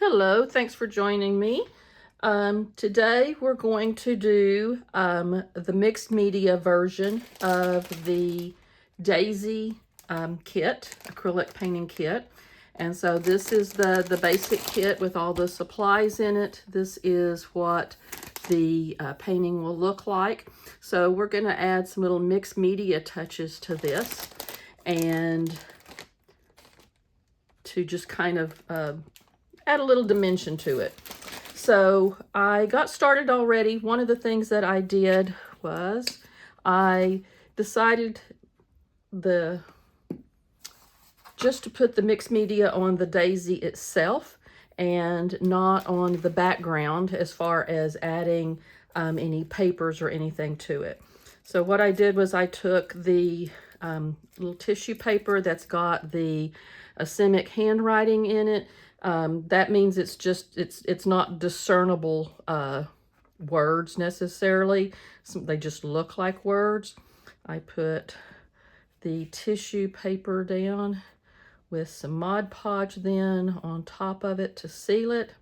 Hello, thanks for joining me. Today we're going to do the mixed media version of the Daisy kit, acrylic painting kit. And so this is the basic kit with all the supplies in it. This is what the painting will look like. So we're going to add some little mixed media touches to this and to just kind of add a little dimension to it. So I got started already. One of the things that I did was I decided just to put the mixed media on the daisy itself and not on the background as far as adding any papers or anything to it. So what I did was I took the little tissue paper that's got the Asemic handwriting in it. That means it's not discernible words necessarily. They just look like words. I put the tissue paper down with some Mod Podge then on top of it to seal it.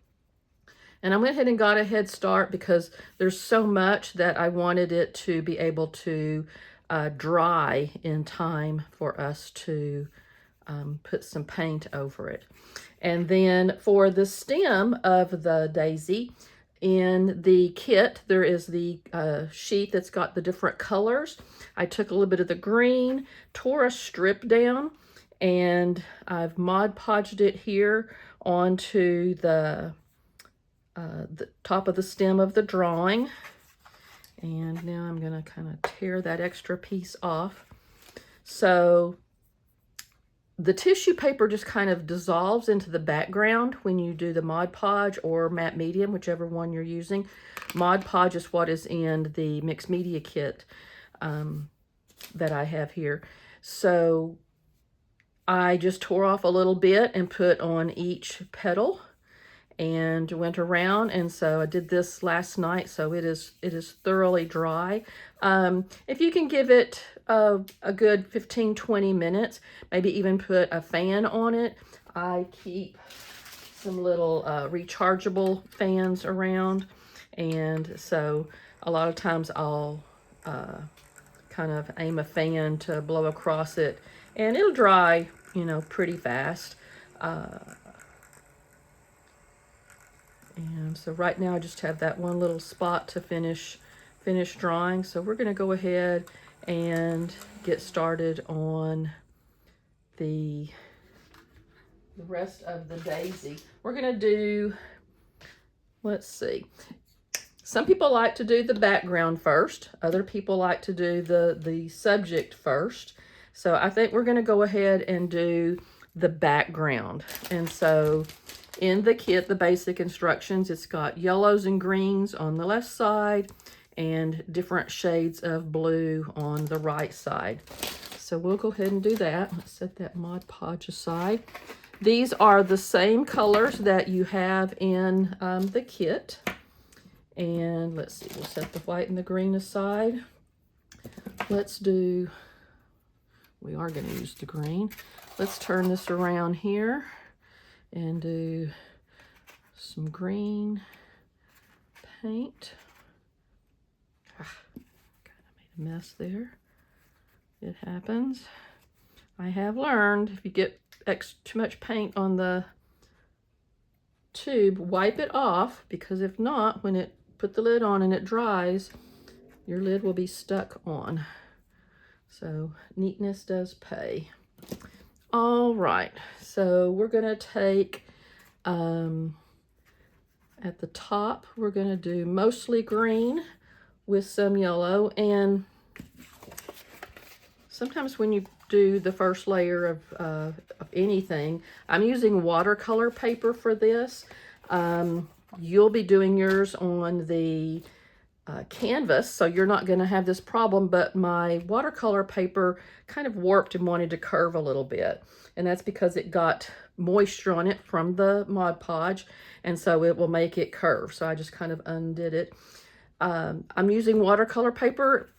And I went ahead and got a head start because there's so much that I wanted it to be able to dry in time for us to put some paint over it. And then for the stem of the daisy, in the kit, there is the sheet that's got the different colors. I took a little bit of the green, tore a strip down, and I've Mod Podged it here onto the top of the stem of the drawing. And now I'm going to kind of tear that extra piece off. So the tissue paper just kind of dissolves into the background when you do the Mod Podge or matte medium, whichever one you're using. Mod Podge is what is in the mixed media kit that I have here. So I just tore off a little bit and put on each petal and went around, and so I did this last night, so it is thoroughly dry. If you can give it a good 15-20 minutes, maybe even put a fan on it. I keep some little rechargeable fans around, and so a lot of times I'll kind of aim a fan to blow across it, and it'll dry, pretty fast. And so right now I just have that one little spot to finish drying. So we're going to go ahead and get started on the rest of the daisy. We're going to do, let's see. Some people like to do the background first. Other people like to do the subject first. So I think we're going to go ahead and do the background. And so in the kit, the basic instructions, it's got yellows and greens on the left side and different shades of blue on the right side. So we'll go ahead and do that. Let's set that Mod Podge aside. These are the same colors that you have in the kit. And let's see, we'll set the white and the green aside. We are going to use the green. Let's turn this around here and do some green paint. Kind of made a mess there. It happens. I have learned if you get too much paint on the tube, wipe it off, because if not, when it put the lid on and it dries, your lid will be stuck on. So neatness does pay. All right, so we're going to take, at the top, we're going to do mostly green with some yellow. And sometimes when you do the first layer of anything, I'm using watercolor paper for this. You'll be doing yours on the canvas, so you're not going to have this problem, but my watercolor paper kind of warped and wanted to curve a little bit, and that's because it got moisture on it from the Mod Podge, and so it will make it curve. So I just kind of undid it. I'm using watercolor paper,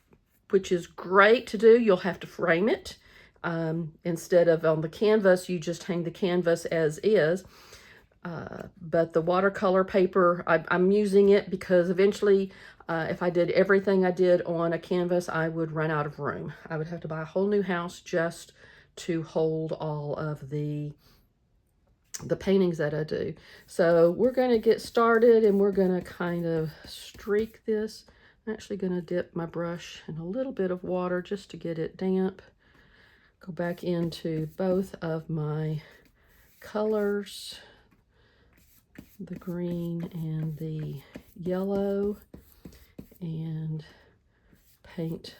which is great to do. You'll have to frame it. Instead of on the canvas, you just hang the canvas as is. But the watercolor paper, I'm using it because eventually, if I did everything I did on a canvas, I would run out of room. I would have to buy a whole new house just to hold all of the paintings that I do. So we're going to get started, and we're going to kind of streak this. I'm actually going to dip my brush in a little bit of water just to get it damp. Go back into both of my colors, the green and the yellow, and paint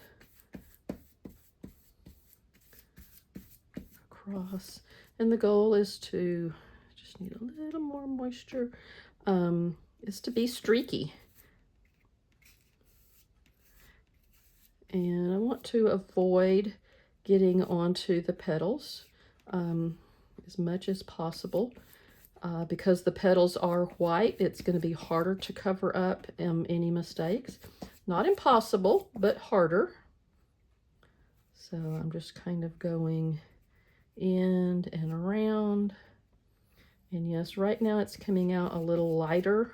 across. And the goal is to just need a little more moisture, is to be streaky. And I want to avoid getting onto the petals as much as possible. Because the petals are white, it's going to be harder to cover up any mistakes. Not impossible, but harder. So I'm just kind of going in and around. And yes, right now it's coming out a little lighter,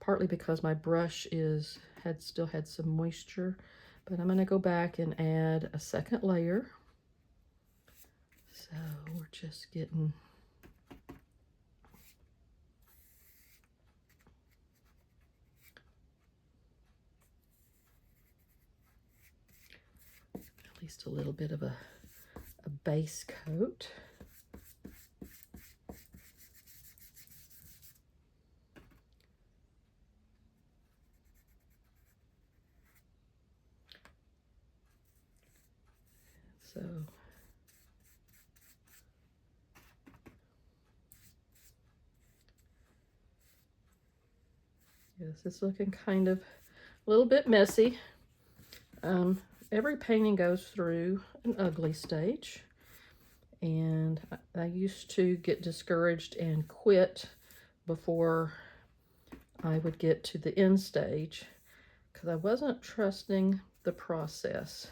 partly because my brush still had some moisture. But I'm going to go back and add a second layer. So we're just getting at least a little bit of a base coat. So yes, it's looking kind of a little bit messy. Every painting goes through an ugly stage, and I used to get discouraged and quit before I would get to the end stage because I wasn't trusting the process.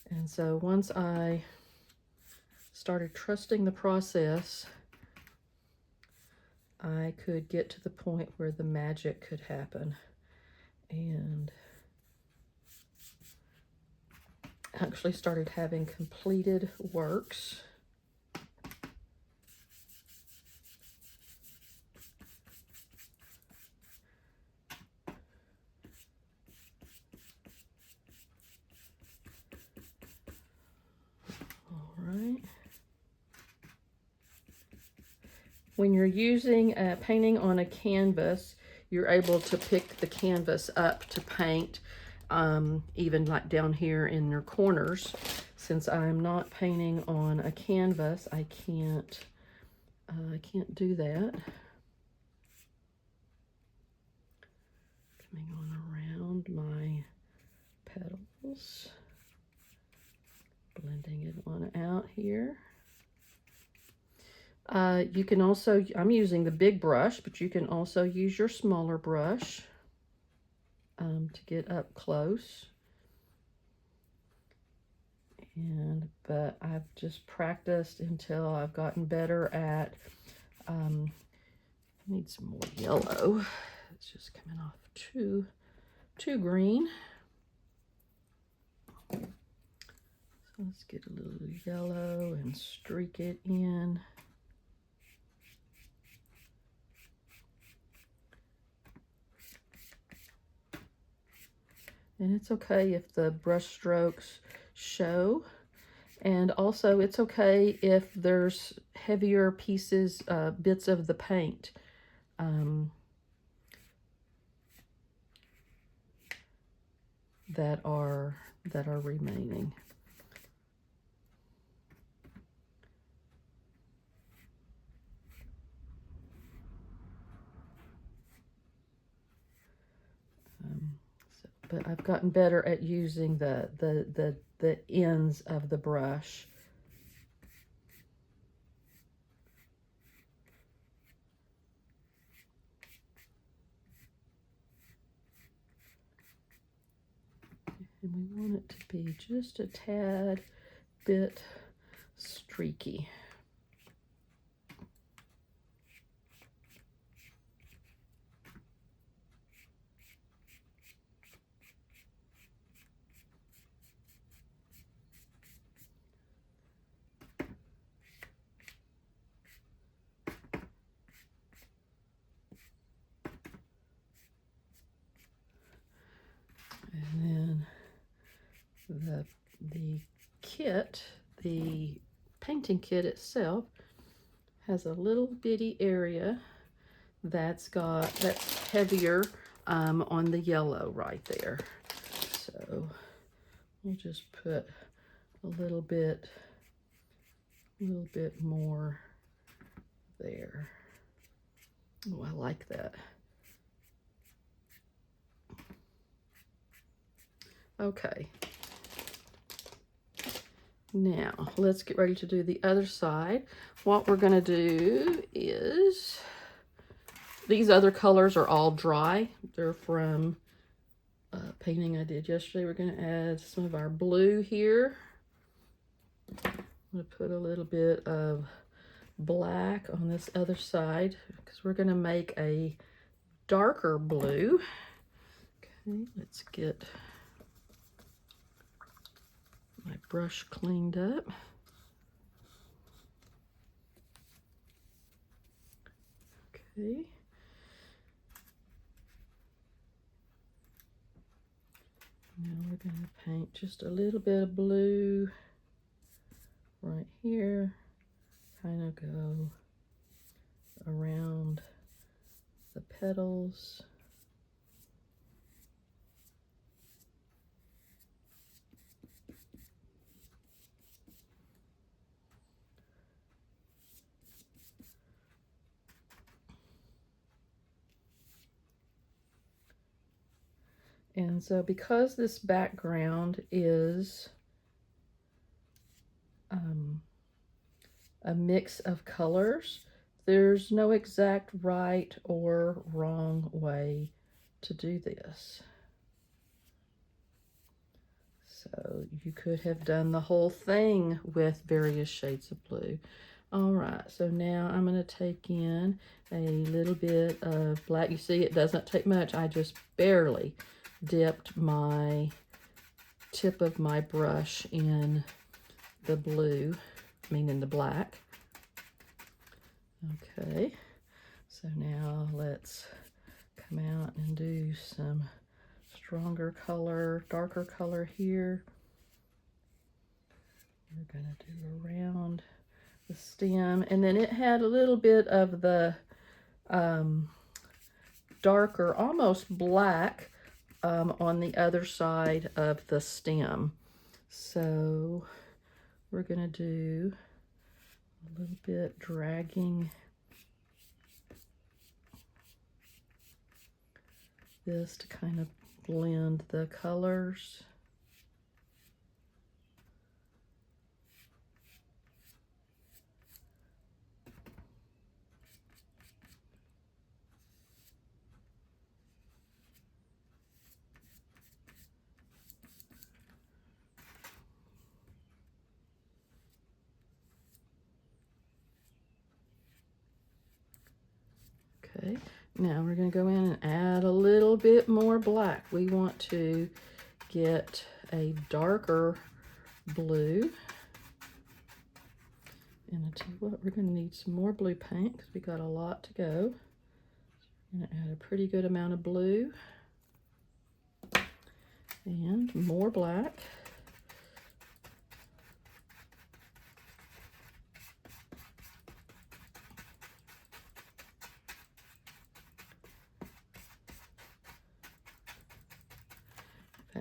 And so once I started trusting the process, I could get to the point where the magic could happen. And actually started having completed works. All right. When you're using painting on a canvas, you're able to pick the canvas up to paint, even like down here in your corners. Since I'm not painting on a canvas, I can't do that. Coming on around my petals, blending it on out here. You can also, I'm using the big brush, but you can also use your smaller brush to get up close. But I've just practiced until I've gotten better at, need some more yellow. It's just coming off too green. So let's get a little yellow and streak it in. And it's okay if the brush strokes show. And also it's okay if there's heavier pieces, bits of the paint. That are remaining. But I've gotten better at using the ends of the brush. And we want it to be just a tad bit streaky. the kit, the painting kit itself, has a little bitty area that's heavier on the yellow right there. So we'll just put a little bit more there. Oh, I like that. Okay. Now, let's get ready to do the other side. What we're going to do is, these other colors are all dry. They're from painting I did yesterday. We're going to add some of our blue here. I'm going to put a little bit of black on this other side because we're going to make a darker blue. Okay, let's get my brush cleaned up. Okay. Now we're going to paint just a little bit of blue right here. Kind of go around the petals. And so because this background is a mix of colors, there's no exact right or wrong way to do this. So you could have done the whole thing with various shades of blue. All right, so now I'm going to take in a little bit of black. You see, it doesn't take much. I just barely dipped my tip of my brush in the blue, meaning the black. Okay, so now let's come out and do some stronger color, darker color here. We're going to do around the stem, and then it had a little bit of the darker, almost black on the other side of the stem. So we're going to do a little bit dragging this to kind of blend the colors. Okay, now we're going to go in and add a little bit more black. We want to get a darker blue. And I tell you what, we're going to need some more blue paint because we got a lot to go. I'm going to add a pretty good amount of blue and more black.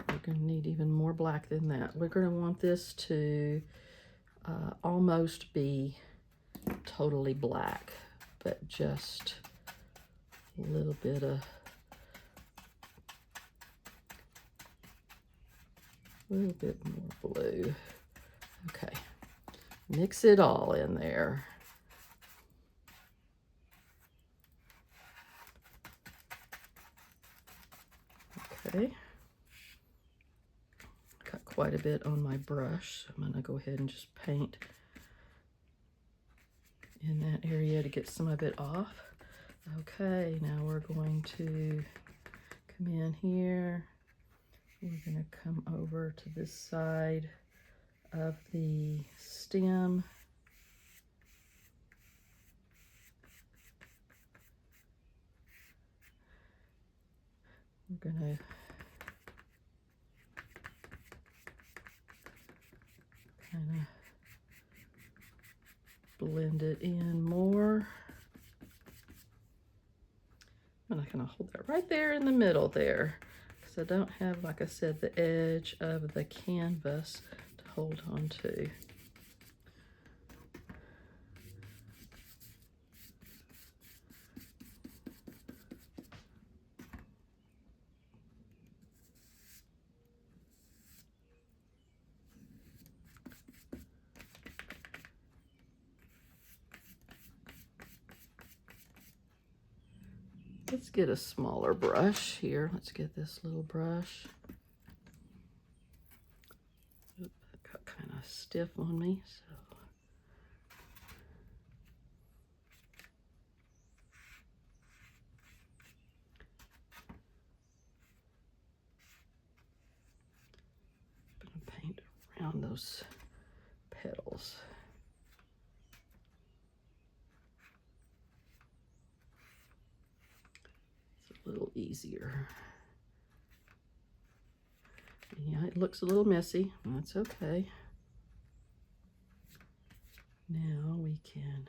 We're going to need even more black than that. We're going to want this to almost be totally black, but just a little bit of more blue. Okay, mix it all in there. Okay. Got quite a bit on my brush. I'm going to go ahead and just paint in that area to get some of it off. Okay, now we're going to come in here. We're going to come over to this side of the stem. We're going to blend it in more. I'm not gonna hold that right there in the middle there, because I don't have, like I said, the edge of the canvas to hold on to. Let's get a smaller brush here. Let's get this little brush. Oop, that got kind of stiff on me, so. I'm gonna paint around those petals. It's a little easier. Yeah, it looks a little messy. That's okay. Now we can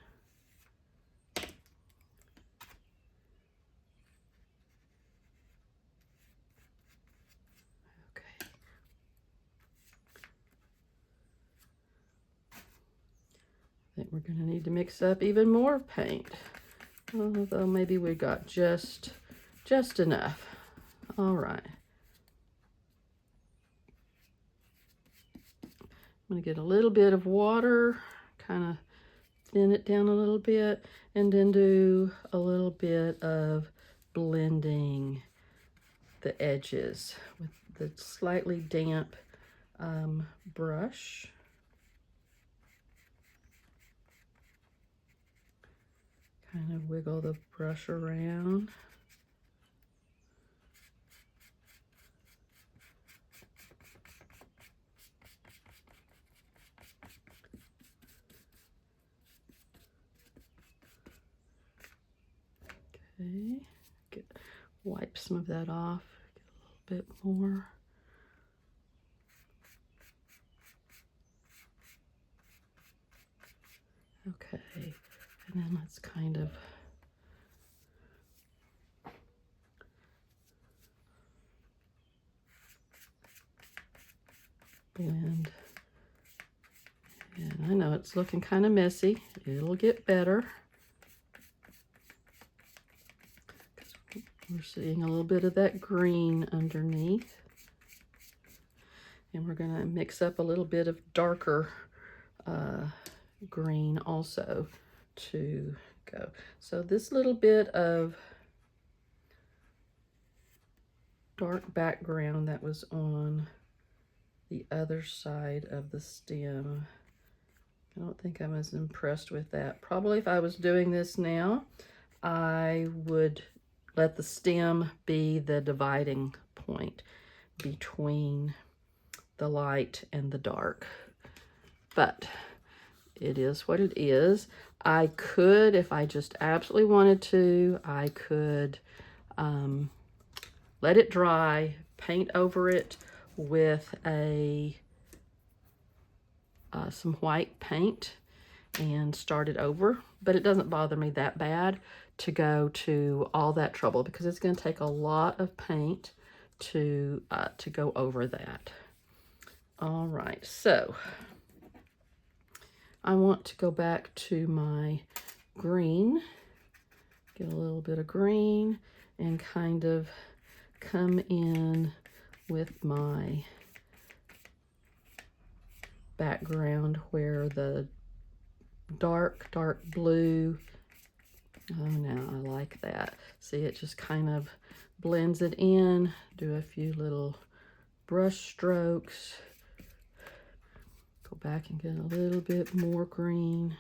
I think we're going to need to mix up even more paint. Although maybe we got just enough. All right. I'm going to get a little bit of water, kind of thin it down a little bit, and then do a little bit of blending the edges with the slightly damp brush. Kind of wiggle the brush around. Okay, wipe some of that off, get a little bit more. Okay, and then let's kind of blend. And I know it's looking kind of messy. It'll get better. We're seeing a little bit of that green underneath. And we're going to mix up a little bit of darker green also to go. So this little bit of dark background that was on the other side of the stem, I don't think I'm as impressed with that. Probably if I was doing this now, I would let the stem be the dividing point between the light and the dark. But it is what it is. I could, if I just absolutely wanted to, I could let it dry, paint over it with some white paint and start it over. But it doesn't bother me that bad to go to all that trouble, because it's going to take a lot of paint to go over that. All right, so I want to go back to my green, get a little bit of green, and kind of come in with my background where the dark blue. Oh, now I like that. See, it just kind of blends it in. Do a few little brush strokes. Go back and get a little bit more green.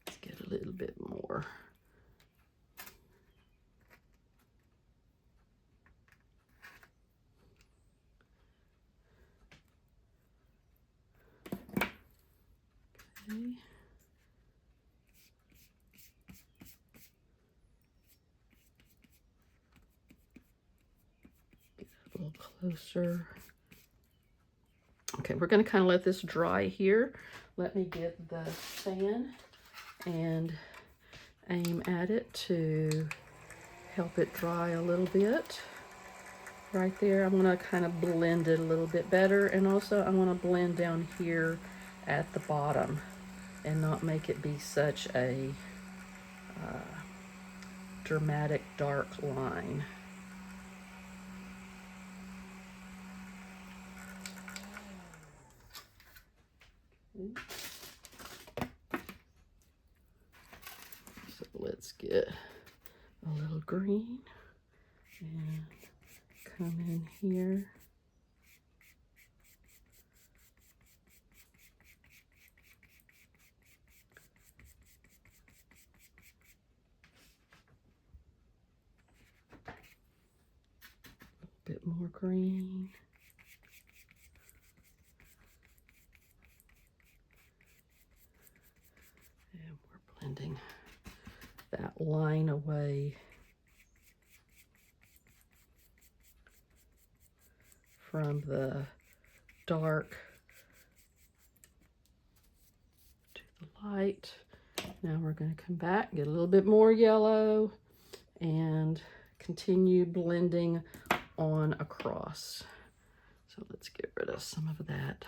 Let's get a little bit more. Okay. Get a little closer. Okay, Okay, we're going to kind of let this dry here. Let me get the fan and aim at it to help it dry a little bit. Right there, I'm going to kind of blend it a little bit better, and also I want to blend down here at the bottom and not make it be such a dramatic dark line. So let's get a little green and come in here. A bit more green. And we're blending that line away from the dark to the light. Now we're going to come back, get a little bit more yellow, and continue blending on across. So let's get rid of some of that.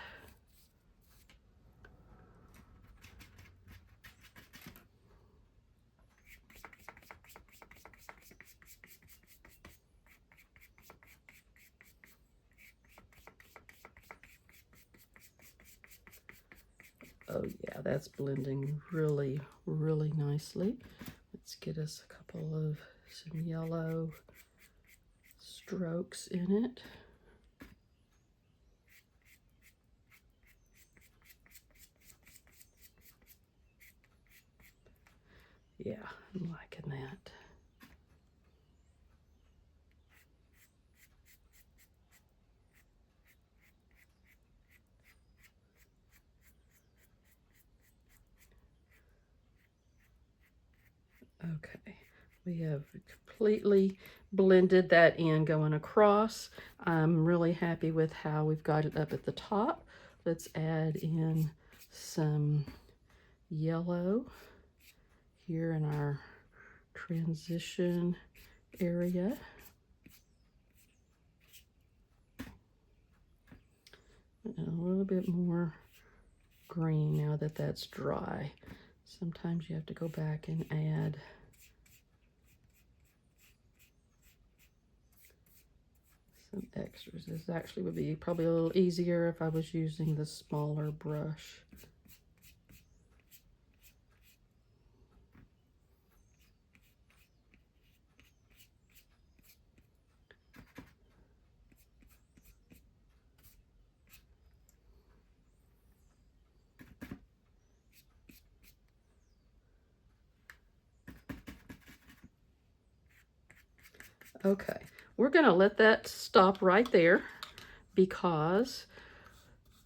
Oh yeah, that's blending really, really nicely. Let's get us a couple of some yellow strokes in it. Yeah, I'm liking that. Okay, we have completely blended that in going across. I'm really happy with how we've got it up at the top. Let's add in some yellow here in our transition area. And a little bit more green now that that's dry. Sometimes you have to go back and add some extras. This actually would be probably a little easier if I was using the smaller brush. Okay, we're going to let that stop right there because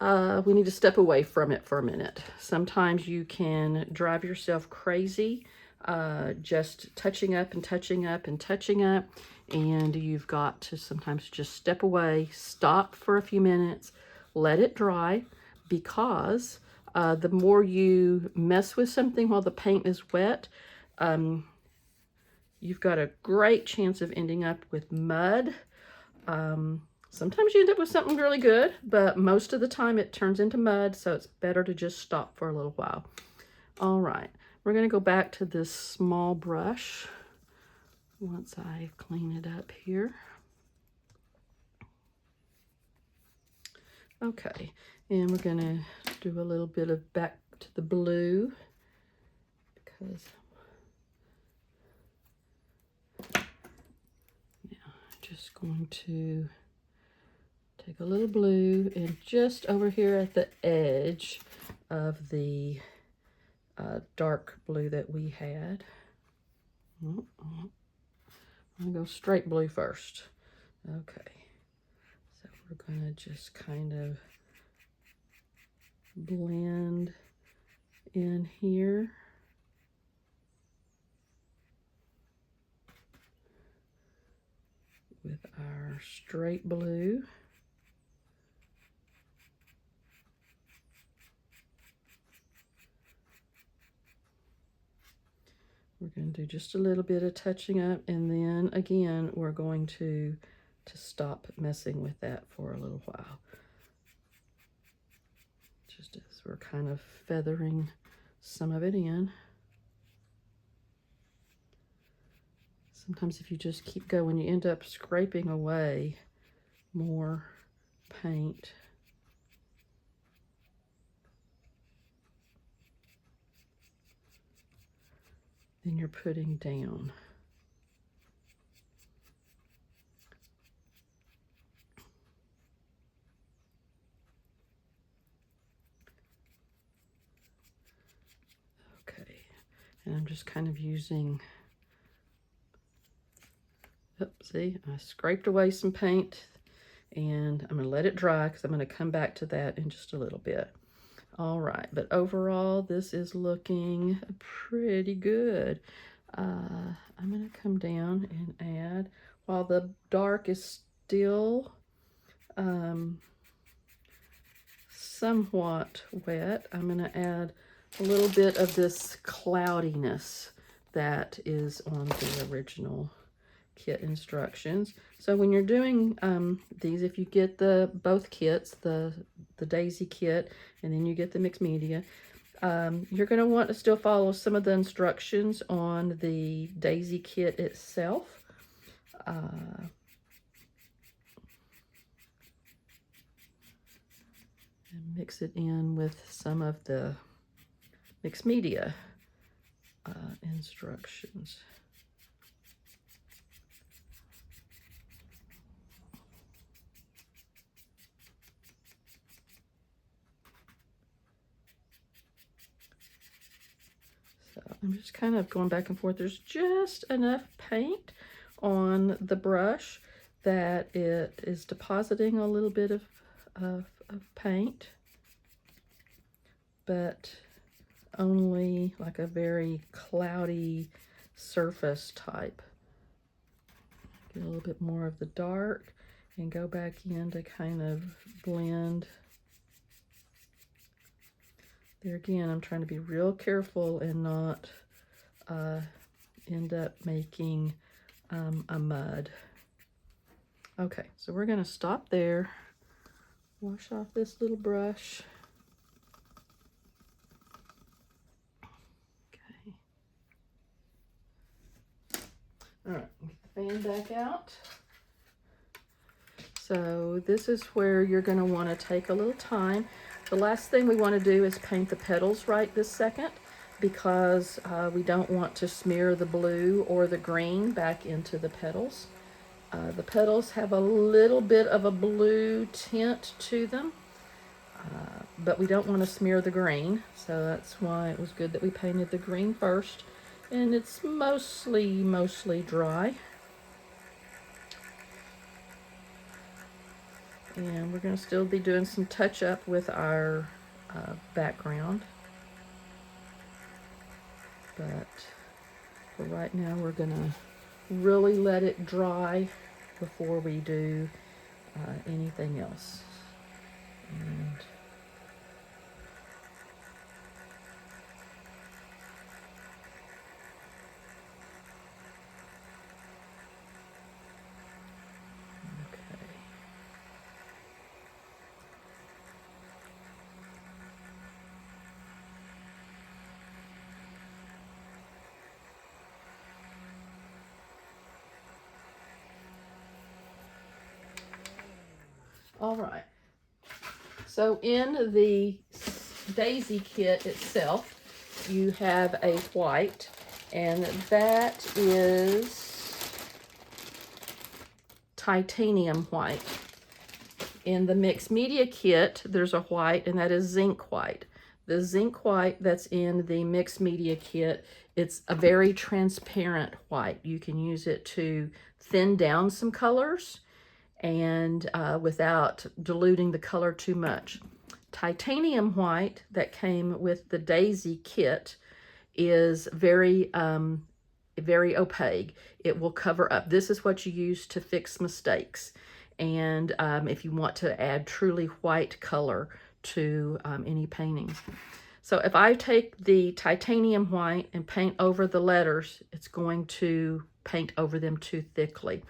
we need to step away from it for a minute. Sometimes you can drive yourself crazy just touching up and touching up and touching up, and you've got to sometimes just step away, stop for a few minutes, let it dry, because the more you mess with something while the paint is wet, you've got a great chance of ending up with mud. Sometimes you end up with something really good, but most of the time it turns into mud, so it's better to just stop for a little while. All right, we're going to go back to this small brush once I clean it up here. Okay, and we're going to do a little bit of back to the blue because just going to take a little blue and just over here at the edge of the dark blue that we had. I'm going to go straight blue first. Okay, so we're going to just kind of blend in here. With our straight blue. We're going to do just a little bit of touching up, and then again, we're going to stop messing with that for a little while. Just as we're kind of feathering some of it in. Sometimes if you just keep going, you end up scraping away more paint. Then you're putting down. Okay, and I'm just kind of using, see, I scraped away some paint, and I'm gonna let it dry because I'm gonna come back to that in just a little bit. All right, but overall, this is looking pretty good. I'm gonna come down and add, while the dark is still somewhat wet, I'm gonna add a little bit of this cloudiness that is on the original kit instructions. So when you're doing these, if you get both kits, the Daisy kit, and then you get the mixed media, you're going to want to still follow some of the instructions on the Daisy kit itself. And mix it in with some of the mixed media instructions. I'm just kind of going back and forth. There's just enough paint on the brush that it is depositing a little bit of paint, but only like a very cloudy surface type. Get a little bit more of the dark and go back in to kind of blend. There again, I'm trying to be real careful and not end up making a mud. Okay, so we're going to stop there, wash off this little brush. Okay. All right, fan back out. So this is where you're going to want to take a little time. The last thing we want to do is paint the petals right this second, because we don't want to smear the blue or the green back into the petals. The petals have a little bit of a blue tint to them, but we don't want to smear the green, so that's why it was good that we painted the green first. And it's mostly dry. And we're going to still be doing some touch up with our background. But for right now, we're going to really let it dry before we do anything else. And all right, so in the Daisy kit itself, you have a white, and that is titanium white. In the mixed media kit, there's a white, and that is zinc white. The zinc white that's in the mixed media kit, it's a very transparent white. You can use it to thin down some colors and without diluting the color too much. Titanium white that came with the Daisy kit is very opaque. It will cover up. This is what you use to fix mistakes. And if you want to add truly white color to any paintings. So if I take the titanium white and paint over the letters, it's going to paint over them too thickly.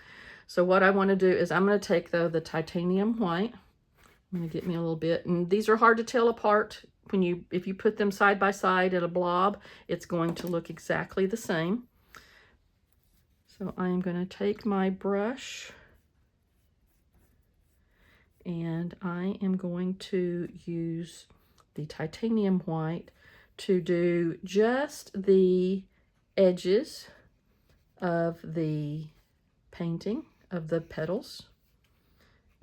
So what I want to do is I'm going to take, though, the titanium white. I'm going to get me a little bit. And these are hard to tell apart. If you put them side by side at a blob, it's going to look exactly the same. So I am going to take my brush and I am going to use the titanium white to do just the edges of the painting of the petals.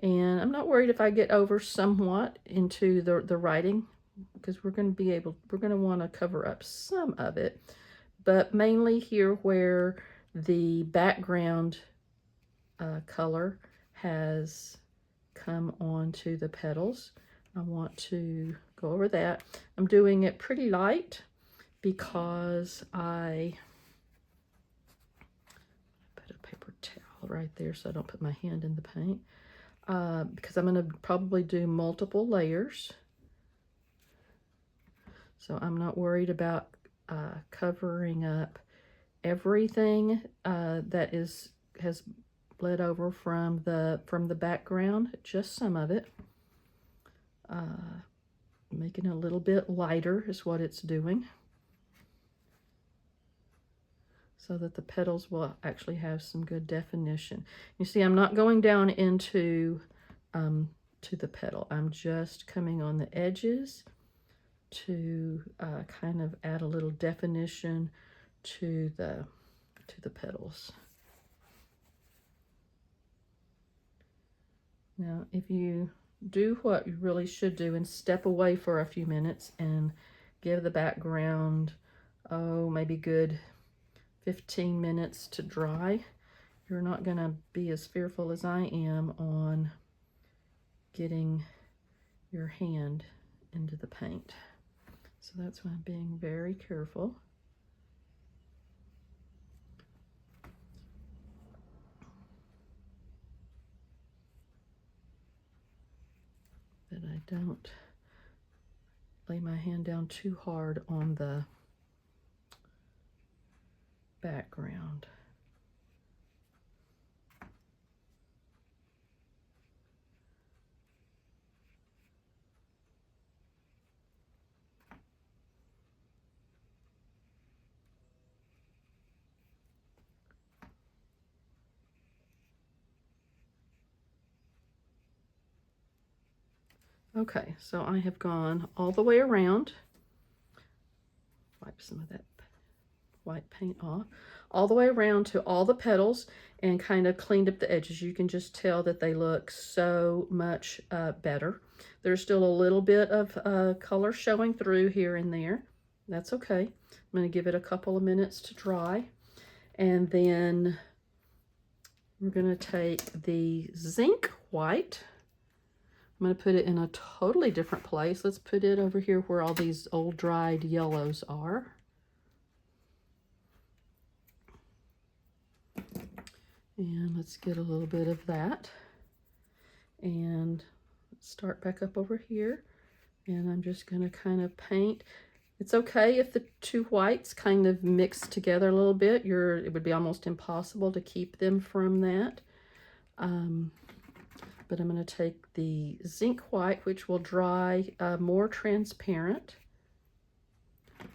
And I'm not worried if I get over somewhat into the writing, because we're going to want to cover up some of it, but mainly here where the background color has come onto the petals. I want to go over that. I'm doing it pretty light because I put a paper towel right there so I don't put my hand in the paint, because I'm going to probably do multiple layers. So I'm not worried about covering up everything that has bled over from the background, just some of it. Making it a little bit lighter is what it's doing, so that the petals will actually have some good definition. You see, I'm not going down into to the petal. I'm just coming on the edges to kind of add a little definition to the petals. Now, if you do what you really should do and step away for a few minutes and give the background, maybe good 15 minutes to dry, you're not going to be as fearful as I am on getting your hand into the paint. So that's why I'm being very careful. That I don't lay my hand down too hard on the background. Okay, so I have gone all the way around. Wipe some of that white paint off. All the way around to all the petals and kind of cleaned up the edges. You can just tell that they look so much better. There's still a little bit of color showing through here and there. That's okay. I'm going to give it a couple of minutes to dry. And then we're going to take the zinc white. I'm going to put it in a totally different place. Let's put it over here where all these old dried yellows are. And let's get a little bit of that. And start back up over here. And I'm just going to kind of paint. It's okay if the two whites kind of mix together a little bit. It would be almost impossible to keep them from that. But I'm going to take the zinc white, which will dry more transparent.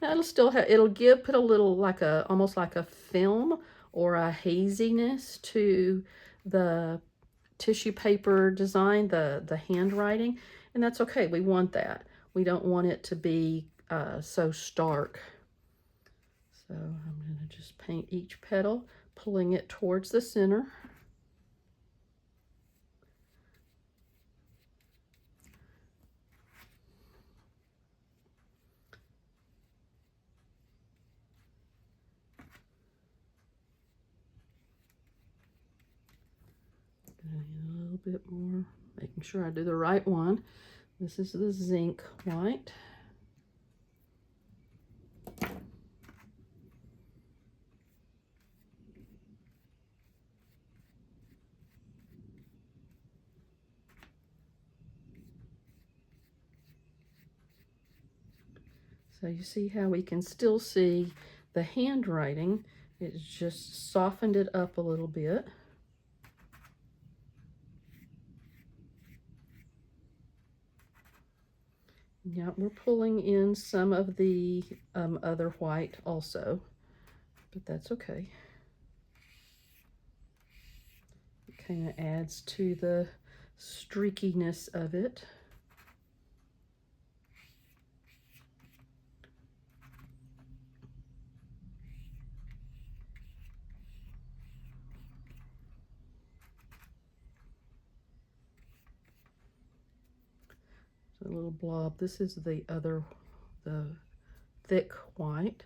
Now it'll put a little almost like a film or a haziness to the tissue paper design, the handwriting, and that's okay. We want that. We don't want it to be so stark. So I'm going to just paint each petal, pulling it towards the center. A little bit more, making sure I do the right one. This is the zinc white. So you see how we can still see the handwriting. It's just softened it up a little bit. Yeah, we're pulling in some of the other white also, but that's okay. It kind of adds to the streakiness of it. A little blob. This is the thick white.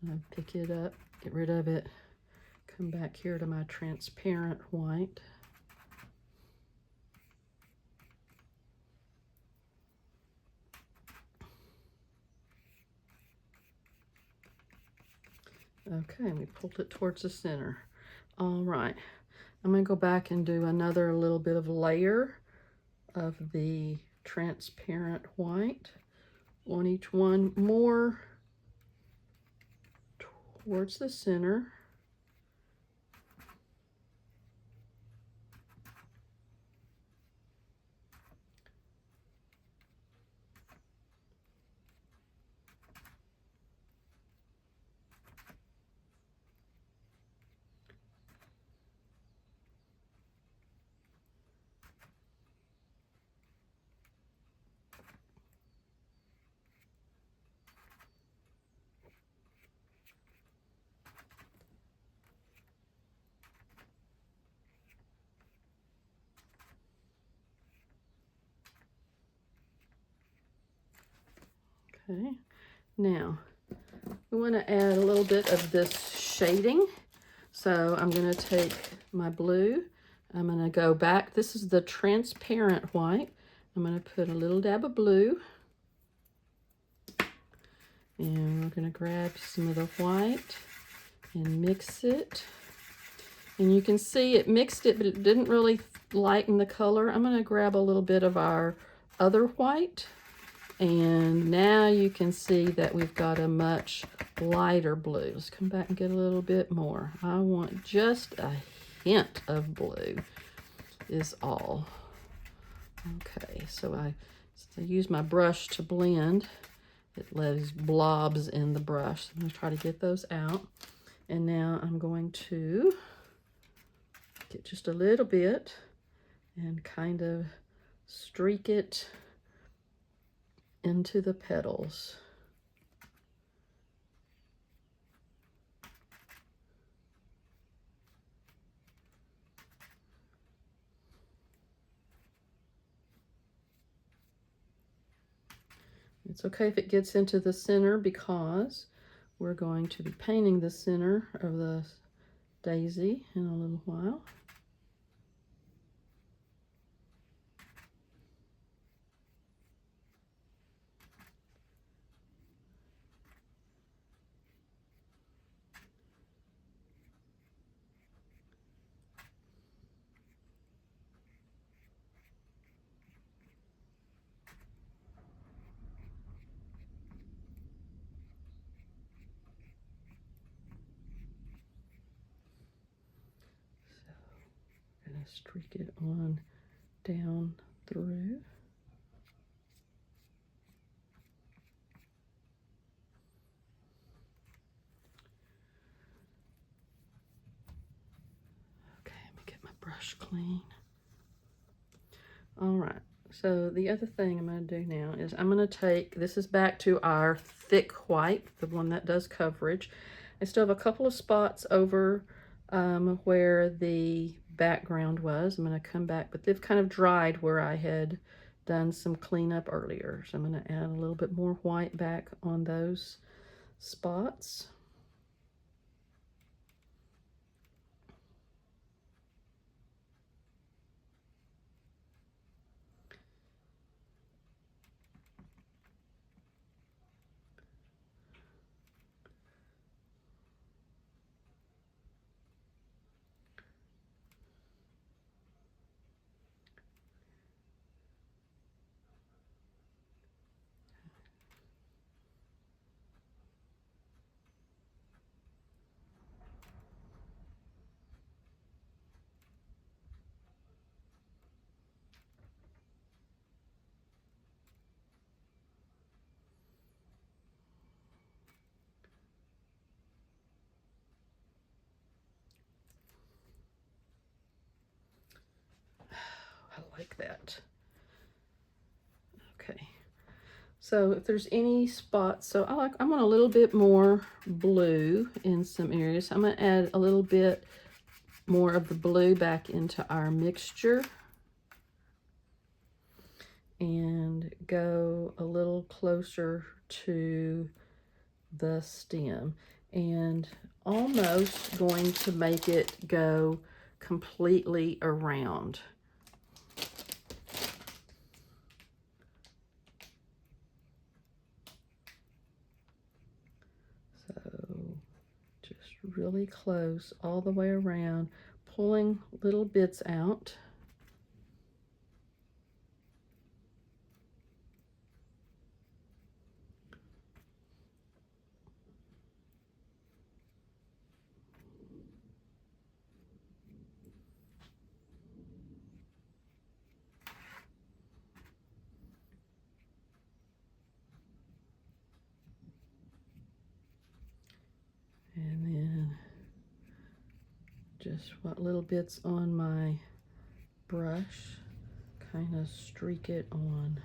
I pick it up, get rid of it, come back here to my transparent white. Okay, we pulled it towards the center. All right, I'm gonna go back and do another little bit of layer of the transparent white on each one, more towards the center. Okay, now we want to add a little bit of this shading. So I'm going to take my blue, I'm going to go back. This is the transparent white. I'm going to put a little dab of blue. And we're going to grab some of the white and mix it. And you can see it mixed it, but it didn't really lighten the color. I'm going to grab a little bit of our other white. And now you can see that we've got a much lighter blue. Let's come back and get a little bit more. I want just a hint of blue is all. Okay, so I use my brush to blend. It leaves blobs in the brush. I'm going to try to get those out. And now I'm going to get just a little bit and kind of streak it into the petals. It's okay if it gets into the center because we're going to be painting the center of the daisy in a little while. So I'm going to streak it on down through. Okay, let me get my brush clean. All right, so the other thing I'm going to do now is I'm going to take, this is back to our thick white, the one that does coverage. I still have a couple of spots over where the background was. I'm going to come back, but they've kind of dried where I had done some cleanup earlier. So I'm going to add a little bit more white back on those spots. So if there's any spots, so I want a little bit more blue in some areas. I'm going to add a little bit more of the blue back into our mixture and go a little closer to the stem, and almost going to make it go completely around. So just really close all the way around, pulling little bits out. And then just what little bits on my brush, kind of streak it on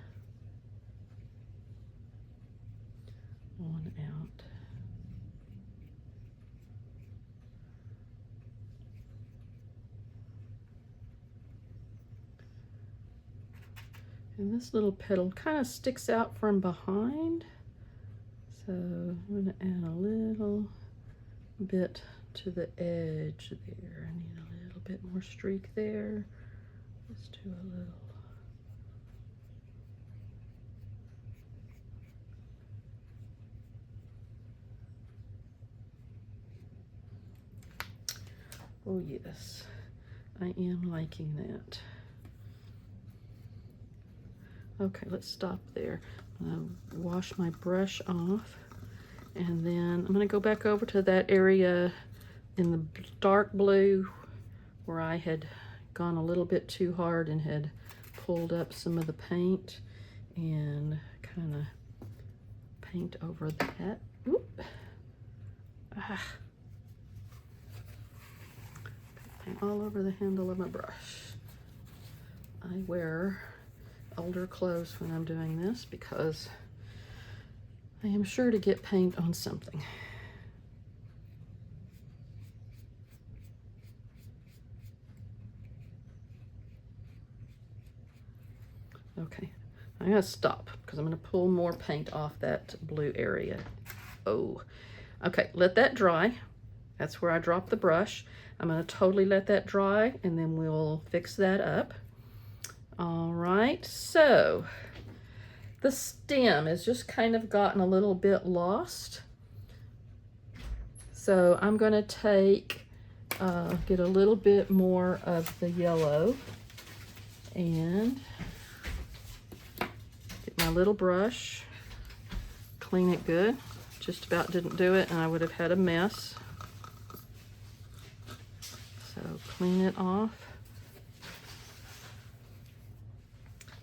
out. And this little petal kind of sticks out from behind. So I'm going to add a little bit to the edge there. I need a little bit more streak there. Let's do a little. Oh yes, I am liking that. Okay, let's stop there. I'm gonna wash my brush off, and then I'm gonna go back over to that area in the dark blue where I had gone a little bit too hard and had pulled up some of the paint, and kind of paint over that. Oop. Ah. Paint all over the handle of my brush. I wear older clothes when I'm doing this because I am sure to get paint on something. Okay, I'm gonna stop because I'm gonna pull more paint off that blue area. Oh, okay, let that dry. That's where I dropped the brush. I'm gonna totally let that dry, and then we'll fix that up. All right, so the stem has just kind of gotten a little bit lost. So I'm gonna take, get a little bit more of the yellow and get my little brush, clean it good. Just about didn't do it and I would have had a mess. So clean it off.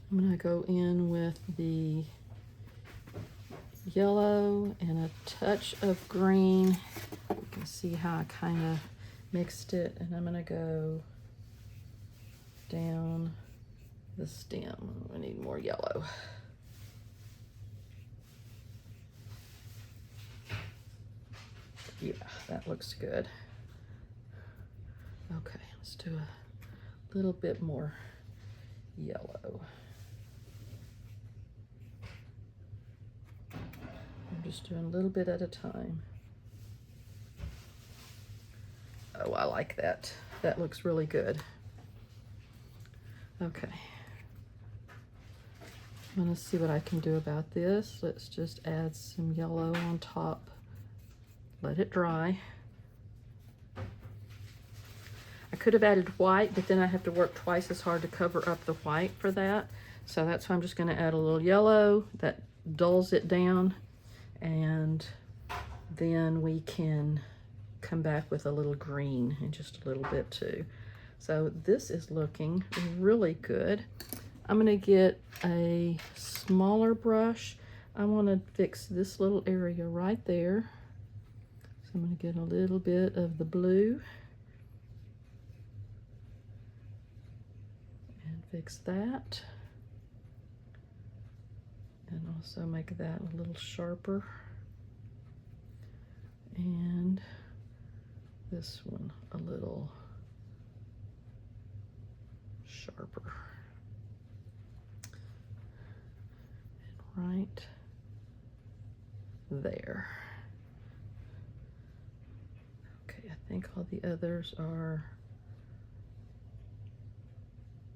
I'm gonna go in with the yellow and a touch of green. You can see how I kind of mixed it, and I'm gonna go down the stem. I need more yellow. Yeah, that looks good. Okay, let's do a little bit more yellow. I'm just doing a little bit at a time. Oh, I like that. That looks really good. Okay. I'm gonna see what I can do about this. Let's just add some yellow on top. Let it dry. I could have added white, but then I have to work twice as hard to cover up the white for that. So that's why I'm just gonna add a little yellow that dulls it down, and then we can come back with a little green in just a little bit too. So this is looking really good. I'm gonna get a smaller brush. I wanna fix this little area right there. So I'm gonna get a little bit of the blue and fix that. And also make that a little sharper. And this one a little sharper. And right there. Okay, I think all the others are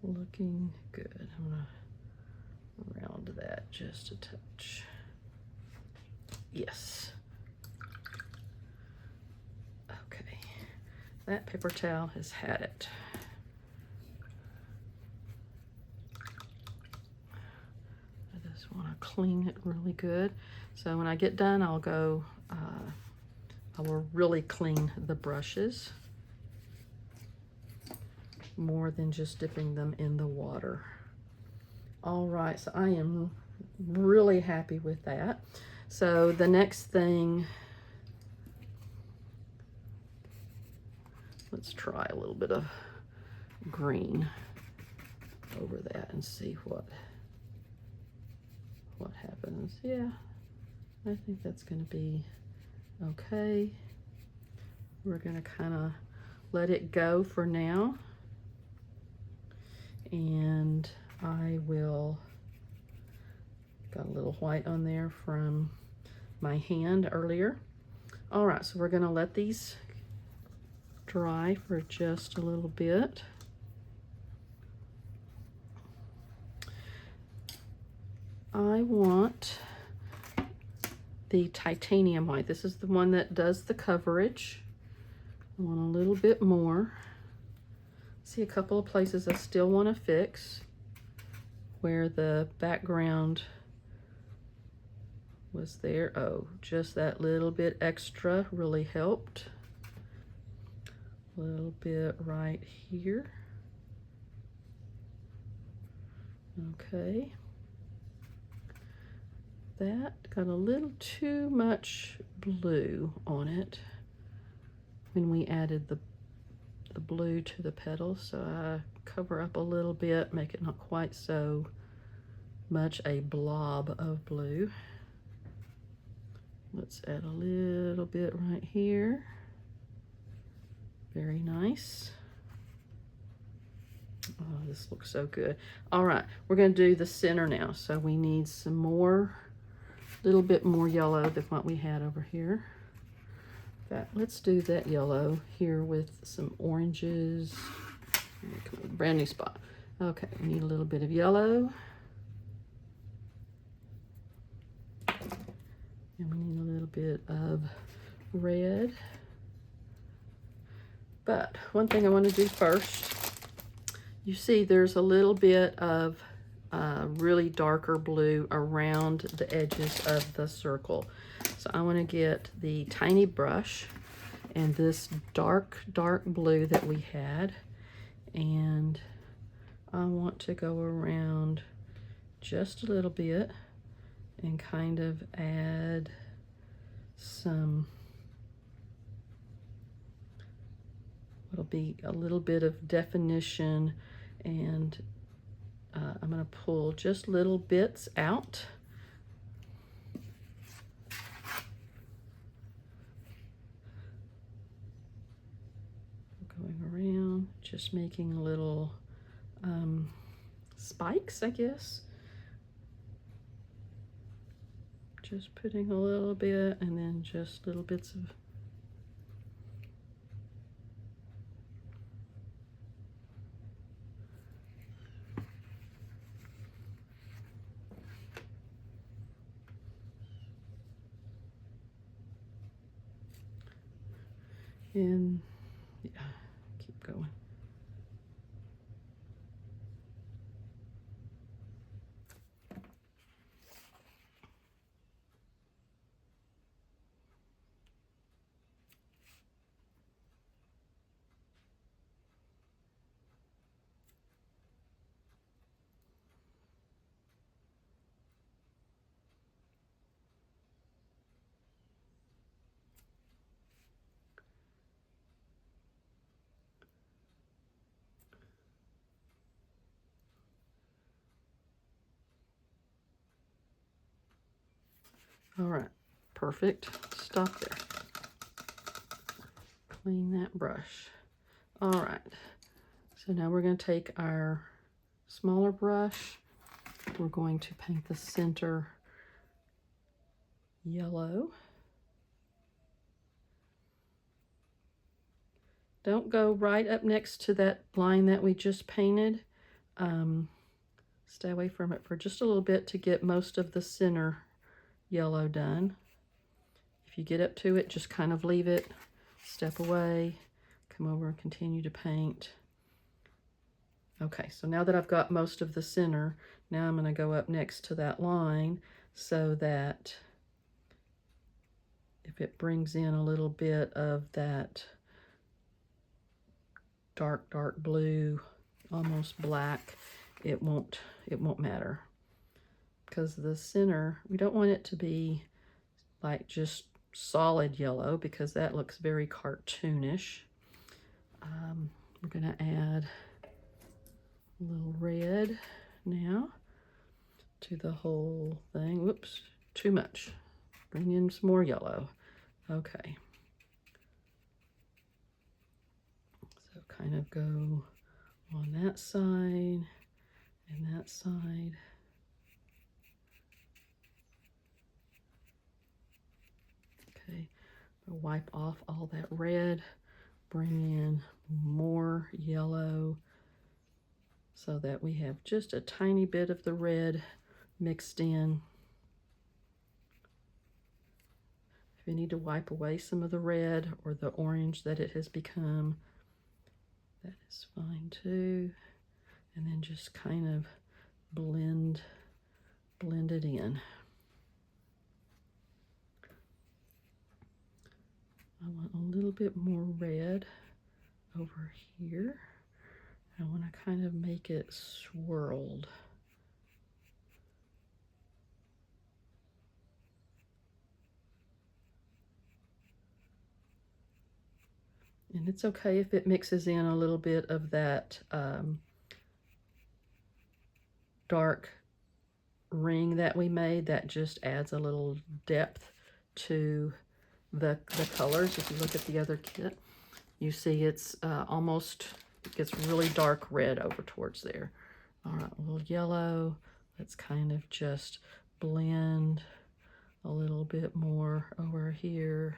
looking good. I'm gonna round that just a touch. Yes. Okay, that paper towel has had it. I just want to clean it really good. So when I get done, I'll go, I will really clean the brushes more than just dipping them in the water. All right, so I am really happy with that. So the next thing, let's try a little bit of green over that and see what happens. Yeah, I think that's going to be okay. We're going to kind of let it go for now, and I will, got a little white on there from my hand earlier. All right, so we're going to let these dry for just a little bit. I want the titanium white. This is the one that does the coverage. I want a little bit more. See a couple of places I still want to fix where the background was there. Oh, just that little bit extra really helped. A little bit right here. Okay. That got a little too much blue on it when we added the blue to the petals, so I cover up a little bit, make it not quite so much a blob of blue. Let's add a little bit right here. Very nice. Oh, this looks so good. All right, we're going to do the center now, so we need some more, little bit more yellow than what we had over here. Let's do that yellow here with some oranges. Come on, brand new spot. Okay, we need a little bit of yellow. And we need a little bit of red. But one thing I want to do first, you see there's a little bit of really darker blue around the edges of the circle. So I want to get the tiny brush and this dark blue that we had, and I want to go around just a little bit and kind of add some, it'll be a little bit of definition, and I'm going to pull just little bits out. Going around, just making little spikes, I guess. Just putting a little bit, and then just little bits of and yeah, keep going. All right, perfect. Stop there. Clean that brush. All right, so now we're going to take our smaller brush. We're going to paint the center yellow. Don't go right up next to that line that we just painted. Stay away from it for just a little bit to get most of the center yellow done. If you get up to it, just kind of leave it, step away, come over and continue to paint. Okay, so now that I've got most of the center, now I'm going to go up next to that line so that if it brings in a little bit of that dark blue, almost black, it won't matter. Because the center, we don't want it to be like just solid yellow because that looks very cartoonish. We're going to add a little red now to the whole thing. Whoops, too much. Bring in some more yellow. Okay. So kind of go on that side and that side. Okay, I'll wipe off all that red, bring in more yellow so that we have just a tiny bit of the red mixed in. If you need to wipe away some of the red or the orange that it has become, that is fine too. And then just kind of blend it in. I want a little bit more red over here. I want to kind of make it swirled. And it's okay if it mixes in a little bit of that dark ring that we made. That just adds a little depth to the colors. If you look at the other kit, you see it's almost, it gets really dark red over towards there. All right, a little yellow. Let's kind of just blend a little bit more over here.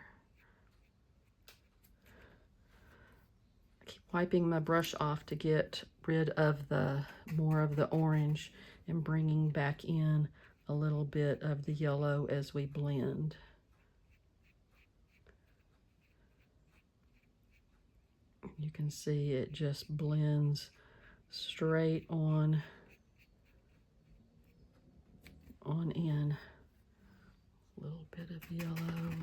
I keep wiping my brush off to get rid of the more of the orange and bringing back in a little bit of the yellow as we blend. You can see it just blends straight on in. A little bit of yellow.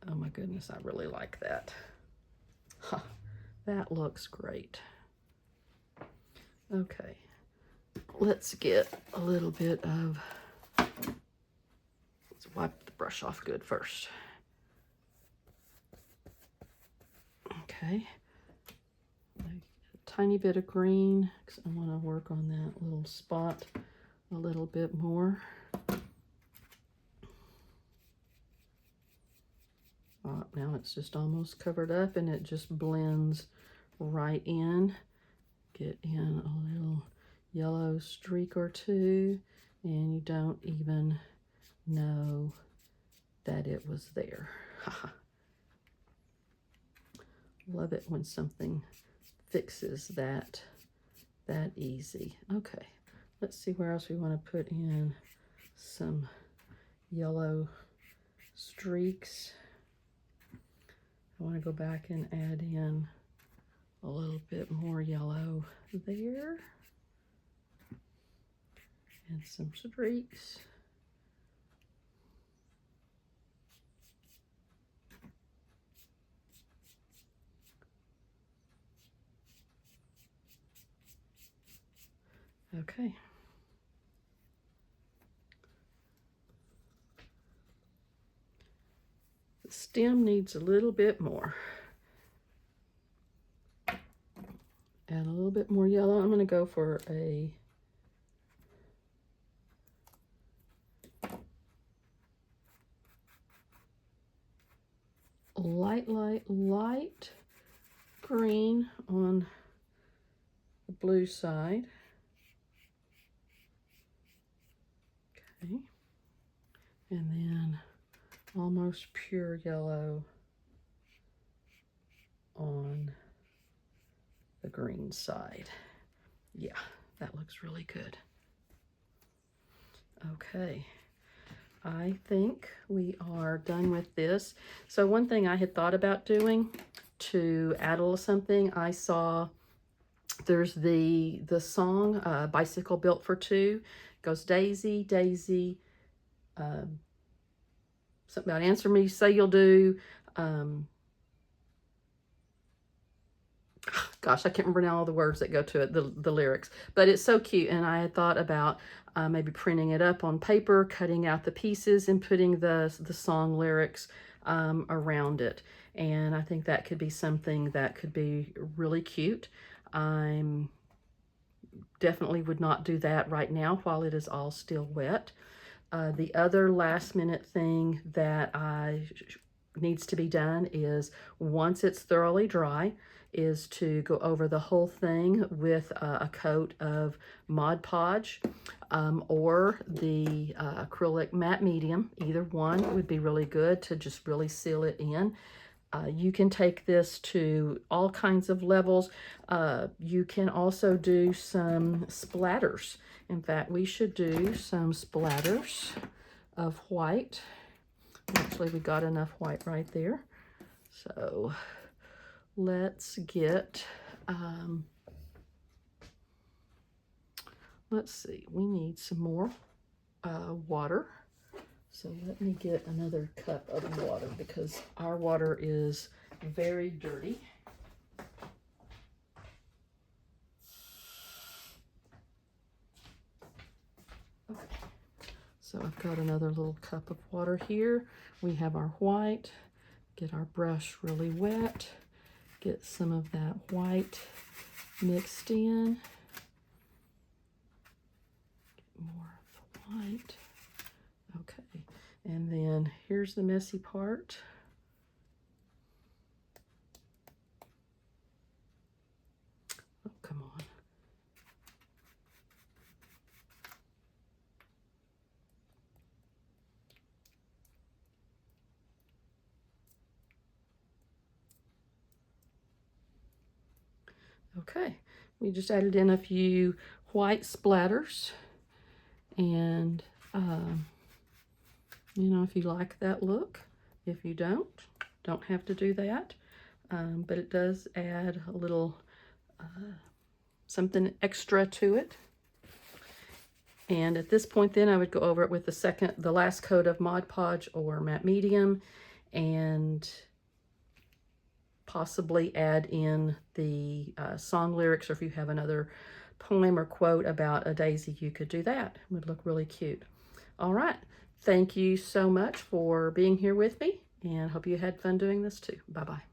Oh my goodness, I really like that. Huh, that looks great. Okay, let's get a little bit of, let's wipe the brush off good first. Okay, a tiny bit of green because I want to work on that little spot a little bit more. Now it's just almost covered up and it just blends right in. Get in a little yellow streak or two and you don't even know that it was there. Love it when something fixes that easy. Okay, let's see where else we want to put in some yellow streaks. I want to go back and add in a little bit more yellow there and some streaks. Okay. The stem needs a little bit more. Add a little bit more yellow. I'm going to go for a light green on the blue side. Okay. And then almost pure yellow on the green side. Yeah, that looks really good. Okay, I think we are done with this. So one thing I had thought about doing to add a little something, I saw there's the song Bicycle Built for Two. It goes Daisy, Daisy, something about answer me, say you'll do. Gosh, I can't remember now all the words that go to it, the lyrics, but it's so cute. And I had thought about maybe printing it up on paper, cutting out the pieces and putting the song lyrics around it. And I think that could be something that could be really cute. I'm definitely would not do that right now while it is all still wet. The other last minute thing that needs to be done is once it's thoroughly dry, is to go over the whole thing with a coat of Mod Podge or the acrylic matte medium. Either one would be really good to just really seal it in. You can take this to all kinds of levels. You can also do some splatters. In fact, we should do some splatters of white. Actually, we got enough white right there. So let's get, let's see, we need some more water. So let me get another cup of water because our water is very dirty. Okay, so I've got another little cup of water here. We have our white. Get our brush really wet. Get some of that white mixed in. Get more of the white. Okay, and then here's the messy part. Oh, come on. Okay, we just added in a few white splatters, and you know, if you like that look, if you don't have to do that, but it does add a little something extra to it. And at this point then I would go over it with the last coat of Mod Podge or matte medium, and possibly add in the song lyrics, or if you have another poem or quote about a daisy, you could do that. It would look really cute. All right, thank you so much for being here with me, and hope you had fun doing this too. Bye-bye.